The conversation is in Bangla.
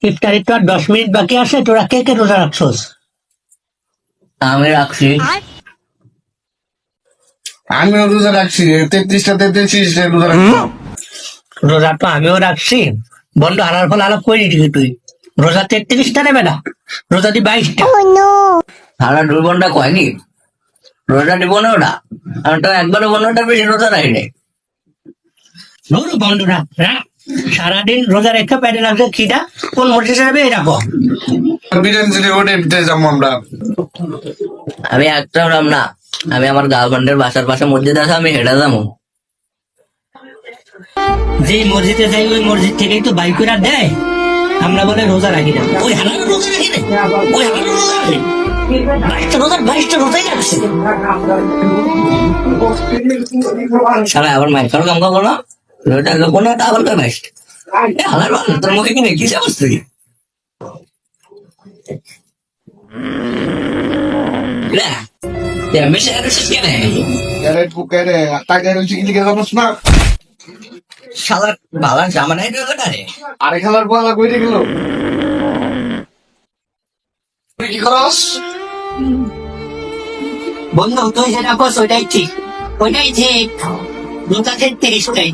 ইফতারির তো আর 10 মিনিট বাকি আছে, তোরা কে কে রোজা রাখছস? আমি রাখছি। আমিও রোজা রাখছি 33টা রোজা রাখলাম। রোজা তো আমিও রাখছি। বন্ধু হালার ফল আলাপ করে দিবি তুই। রোজা 33টা নেবে না, রোজা দি 22টা। সারা 2 ঘন্টা কয়নি রোজা দিব না ওটা। আমি তো একবারও 15টার বেশি রোজা রাখি নাই। ধরো বন্ধুরা, সারাদিন রোজা রেখে পেটে লাগছে খিদা, কোন মসজিদে যাবে এটা কম। বিরিয়ানি যদি ওঠে যাবো আমরা। আমি একটা না, আমি আমার গার্লফ্রেন্ডের বাসার পাশে মসজিদ আছে, আমি হেঁটে যাবো। যে মসজিদে যাই ওই মসজিদ থেকেই তো বাইক করে দেয়। আমরা বলে রোজা রাখি না, ওই হালার রোজা রাখি না, ওই হালার রোজা রাখি 22টা রোজাই রাখছে। সারা আবার মাইক কারো কাম করবো না, রোজা লোক না আবার তো বাইশ হালার ভালো তোর মুখে কিনে কি অবস্থা কি? শালার বালা জামা নাই রে ওটারে। আরে খেলার বলা কইরে গেল। তুই কি করস? বন্ধু তুই যেটা করছ ওইটাই ঠিক, ওইটাই ঠিক। রোজা 33টাই।